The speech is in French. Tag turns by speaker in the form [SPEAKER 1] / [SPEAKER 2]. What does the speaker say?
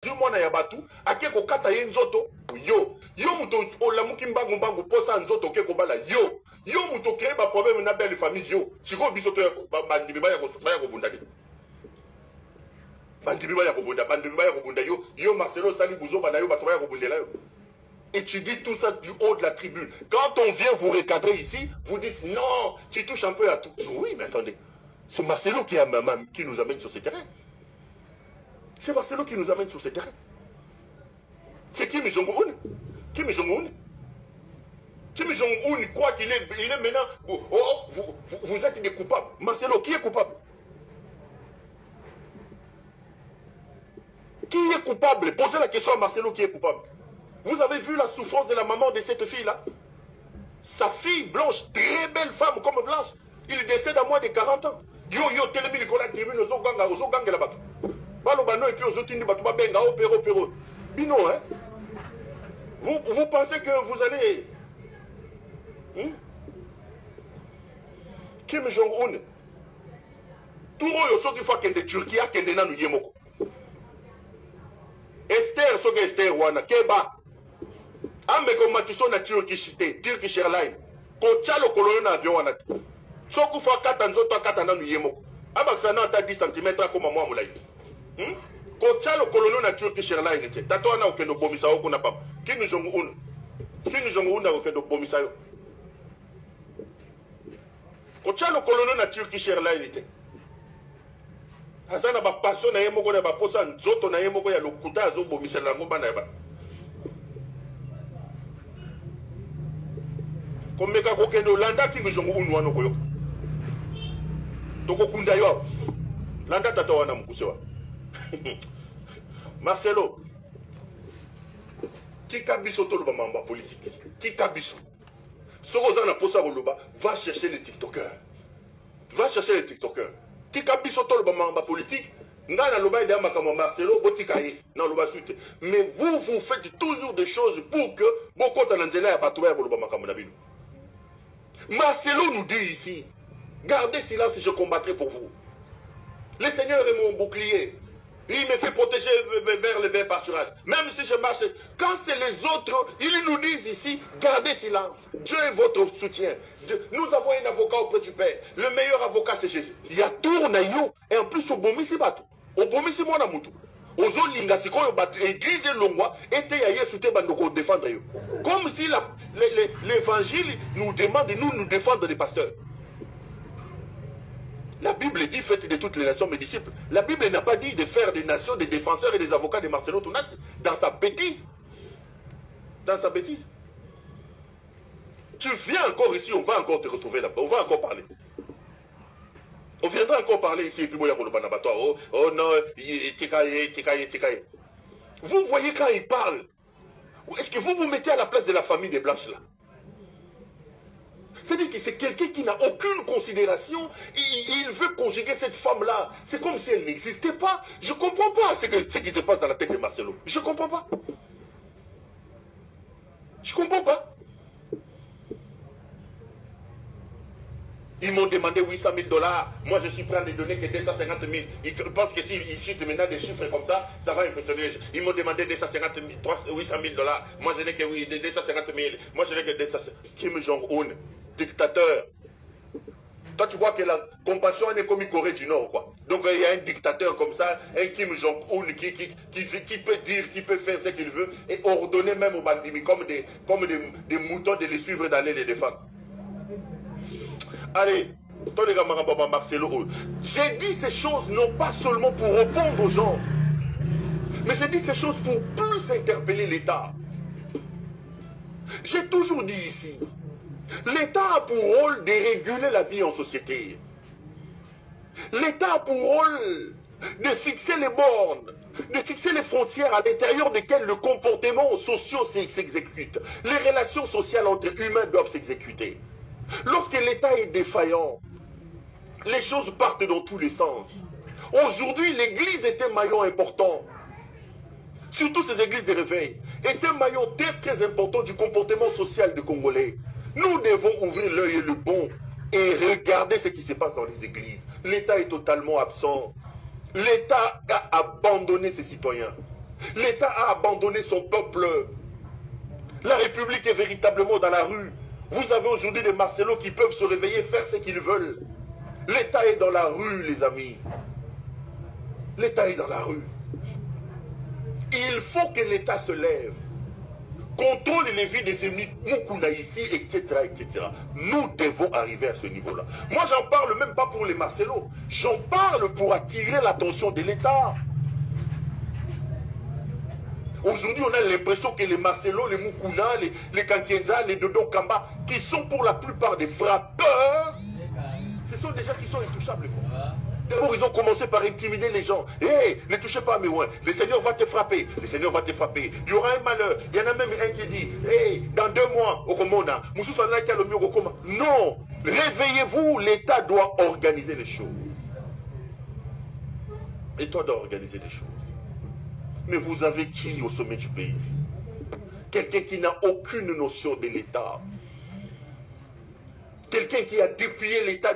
[SPEAKER 1] Zumwana Yabatu, Akeko Kata Yenzoto, yo muto olamuki mbangu mbangu posa nzoto ke kobala yo muto kreye ba problème na belle famille yo siko bisoto bandimi baya ko bunda ni bandimi baya ko bunda yo Marcelo Sali Bouzo bana yo bato baya ko bundela yo. Et tu dis tout ça du haut de la tribune. Quand on vient vous recadrer ici, vous dites non, tu touches un peu à tout. Oui, mais attendez, c'est Marcelo qui nous amène sur ce terrain. C'est Marcelo qui nous amène sur ce terrain. C'est Kim Jong-un. Kim Jong-un. Kim Jong-un croit qu'il est maintenant... vous êtes des coupables. Marcelo, qui est coupable? Qui est coupable? Posez la question à Marcelo, qui est coupable. Vous avez vu la souffrance de la maman de cette fille-là? Sa fille blanche, très belle femme comme Blanche, il décède à moins de 40 ans. Yo, telemi likola tribune, ozoganga là-bas. Balobano et puis aux autres, benga, opéro. Bino, hein? Vous pensez que vous allez... Kim Jong-un. Tout le monde qui fait que Turquie a qu'il nanu yemoko. Esther, soge Esther wana, keba. Ambeko matiso na Turkish Airlines. Kocha lo kolonio na avion wana. Soku fa kata nzoto kata nanu yemoko. Abaksana ata 10 cm comme moi moulay. Kocha lo kolonio na Turkish Airlines. Tato wana okendo bomisa oko na papa. Kim Jong-un. Kim Jong-un na okendo bomisa yo. Kocha lo kolonio na Turkish Airlines. Hasana ba passion na yemoko na ba posa nzoto na yemoko ya lokuta azo bomisa na ngomba na ba. Komeka kokendo landa Kim Jong-un wana koyo. Toko kunda yo. Landa tata wana mkusewa. Marcelo. Tika biso to loba mamba politique. Tika biso. Soko za na posa loba, va chercher les TikTokers. Va chercher les TikTokers. Tika biso to loba mamba politique. Nga na loba ida makamo Marcelo botika ye na loba suite. Mais vous faites toujours des choses pour que beaucoup tananzela ya bato ya loba makamo na bino. Marcelo nous dit ici, gardez silence et je combattrai pour vous. Le Seigneur est mon bouclier. Il me fait protéger vers le pâturage. Même si je marche, quand c'est les autres, ils nous disent ici, gardez silence. Dieu est votre soutien. Nous avons un avocat auprès du Père. Le meilleur avocat, c'est Jésus. Il y a tout naïo. Et en plus, au bomisi bateau. Au bomisi mwana mutu. Ozo linga sikoyo église longwa était ya yesu te bandoko défendre yo. Comme si l'évangile nous demande de nous défendre des pasteurs. La Bible dit faites de toutes les nations mes disciples. La Bible n'a pas dit de faire des nations des défenseurs et des avocats de Marcelo Tounas dans sa bêtise. Dans sa bêtise. Tu viens encore ici, on va encore te retrouver là-bas, on va encore parler. On viendra encore parler ici et puis oh non, tikaye. Vous voyez quand il parle, est-ce que vous vous mettez à la place de la famille des Blanches là? C'est-à-dire que c'est quelqu'un qui n'a aucune considération. Il veut conjuguer cette femme-là. C'est comme si elle n'existait pas. Je ne comprends pas ce qui se passe dans la tête de Marcelo. Je ne comprends pas. Je ne comprends pas. Ils m'ont demandé 800 000 $. Moi, je suis prêt à ne donner que 250 000. Ils pensent que s'ils chutent maintenant des chiffres comme ça va impressionner. Ils m'ont demandé 800 000 $. Moi, je n'ai que 250 000. Moi, je n'ai que 250 000. Kim Jong-un, dictateur. Toi, tu vois que la compassion est comme Corée du Nord, quoi. Donc, il y a un dictateur comme ça, un Kim Jong-un qui peut dire, qui peut faire ce qu'il veut et ordonner même aux bandits comme des moutons de les suivre et d'aller les défendre. Allez, toi les gars, Marcelo, j'ai dit ces choses non pas seulement pour répondre aux gens, mais j'ai dit ces choses pour plus interpeller l'État. J'ai toujours dit ici, l'État a pour rôle de réguler la vie en société. L'État a pour rôle de fixer les bornes, de fixer les frontières à l'intérieur desquelles le comportement social s'exécute. Les relations sociales entre humains doivent s'exécuter. Lorsque l'État est défaillant, les choses partent dans tous les sens. Aujourd'hui, l'Église est un maillon important. Surtout ces églises de réveil, est un maillon très important du comportement social des Congolais. Nous devons ouvrir l'œil et le bon et regarder ce qui se passe dans les églises. L'État est totalement absent. L'État a abandonné ses citoyens. L'État a abandonné son peuple. La République est véritablement dans la rue. Vous avez aujourd'hui des Marcelos qui peuvent se réveiller, faire ce qu'ils veulent. L'État est dans la rue, les amis. L'État est dans la rue. Il faut que l'État se lève. Contrôle les vies des ennemis, Mukuna ici, etc., etc. Nous devons arriver à ce niveau-là. Moi, j'en parle même pas pour les Marcelos. J'en parle pour attirer l'attention de l'État. Aujourd'hui, on a l'impression que les Marcelos, les Mukuna, les Kankienza, les Dodo Kamba, qui sont pour la plupart des frappeurs, ce sont des gens qui sont intouchables. D'abord, ils ont commencé par intimider les gens. Hé, hey, ne touchez pas à mes ouins. Le Seigneur va te frapper. Le Seigneur va te frapper. Il y aura un malheur. Il y en a même un qui dit, hé, hey, dans 2 mois, au Romona, non, réveillez-vous, l'État doit organiser les choses. L'État doit organiser les choses. Mais vous avez qui au sommet du pays? Quelqu'un qui n'a aucune notion de l'État. Quelqu'un qui a dépouillé l'État